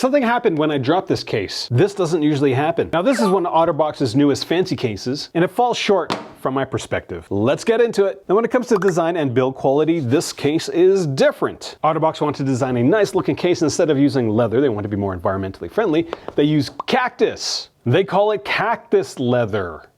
Something happened when I dropped this case. This doesn't usually happen. Now this is one of Otterbox's newest fancy cases, and it falls short from my perspective. Let's get into it. Now when it comes to design and build quality, this case is different. Otterbox wanted to design a nice looking case. Instead of using leather, they want to be more environmentally friendly. They use cactus. They call it cactus leather.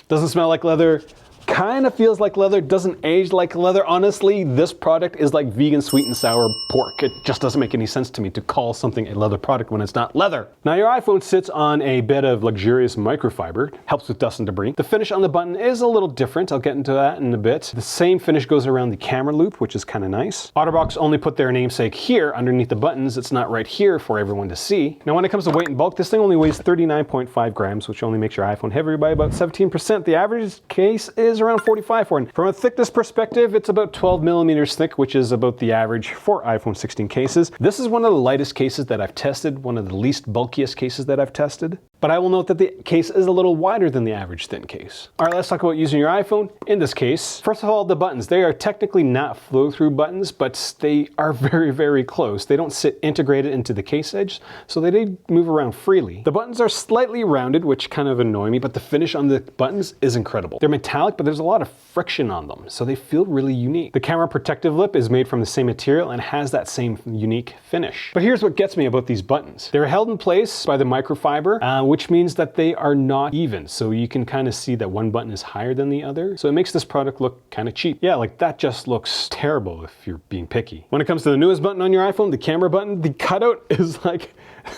Doesn't smell like leather. Kind of feels like leather, doesn't age like leather. Honestly, this product is like vegan sweet and sour pork. It just doesn't make any sense to me to call something a leather product when it's not leather. Now your iPhone sits on a bed of luxurious microfiber, helps with dust and debris. The finish on the button is a little different. I'll get into that in a bit. The same finish goes around the camera loop, which is kind of nice. Otterbox only put their namesake here underneath the buttons. It's not right here for everyone to see. Now when it comes to weight and bulk, this thing only weighs 39.5 grams, which only makes your iPhone heavier by about 17%. The average case is around 45 for it. From a thickness perspective, it's about 12 millimeters thick, which is about the average for iPhone 16 cases. This is one of the lightest cases that I've tested, one of the least bulkiest cases that I've tested. But I will note that the case is a little wider than the average thin case. All right, let's talk about using your iPhone in this case. First of all, the buttons. They are technically not flow-through buttons, but they are very, very close. They don't sit integrated into the case edge, so they do move around freely. The buttons are slightly rounded, which kind of annoy me, but the finish on the buttons is incredible. They're metallic, but there's a lot of friction on them, so they feel really unique. The camera protective lip is made from the same material and has that same unique finish. But here's what gets me about these buttons. They're held in place by the microfiber, which means that they are not even. So you can kind of see that one button is higher than the other. So it makes this product look kind of cheap. Yeah, like that just looks terrible if you're being picky. When it comes to the newest button on your iPhone, the camera button, the cutout is like,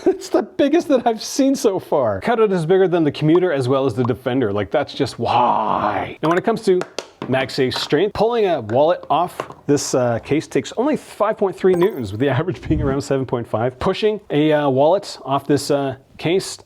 it's the biggest that I've seen so far. Cutout is bigger than the Commuter as well as the Defender. Like that's just why. And when it comes to MagSafe strength, pulling a wallet off this case takes only 5.3 newtons, with the average being around 7.5. Pushing a wallet off this case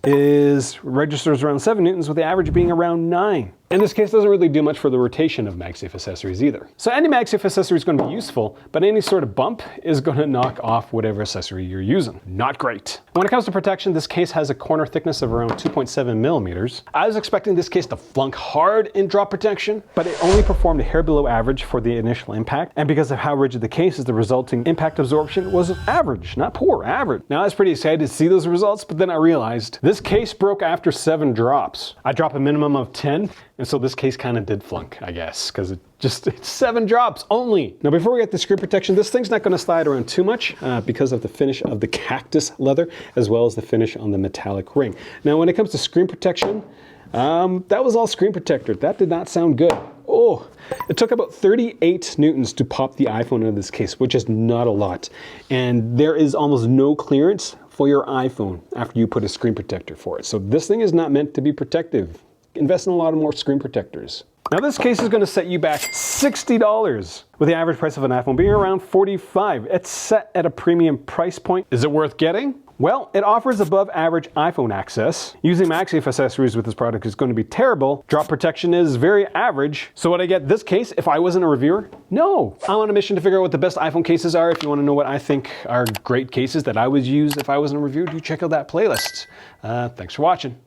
registers around 7 newtons, with the average being around 9. And this case doesn't really do much for the rotation of MagSafe accessories either. So any MagSafe accessory is going to be useful, but any sort of bump is going to knock off whatever accessory you're using. Not great. When it comes to protection, this case has a corner thickness of around 2.7 millimeters. I was expecting this case to flunk hard in drop protection, but it only performed a hair below average for the initial impact. And because of how rigid the case is, the resulting impact absorption was average, not poor, average. Now I was pretty excited to see those results, but then I realized this case broke after 7 drops. I dropped a minimum of 10. And so this case kind of did flunk, I guess, because it's 7 drops only. Now before we get the screen protection, this thing's not going to slide around too much because of the finish of the cactus leather, as well as the finish on the metallic ring. Now when it comes to screen protection, that was all screen protector. That did not sound good. Oh, it took about 38 newtons to pop the iPhone into this case, which is not a lot. And there is almost no clearance for your iPhone after you put a screen protector for it. So this thing is not meant to be protective. Invest in a lot of more screen protectors. Now this case is going to set you back $60, with the average price of an iPhone being around $45. It's set at a premium price point. Is it worth getting? Well, it offers above average iPhone access. Using MagSafe accessories with this product is going to be terrible. Drop protection is very average. So would I get this case if I wasn't a reviewer? No. I'm on a mission to figure out what the best iPhone cases are. If you want to know what I think are great cases that I would use if I wasn't a reviewer, do check out that playlist. Thanks for watching.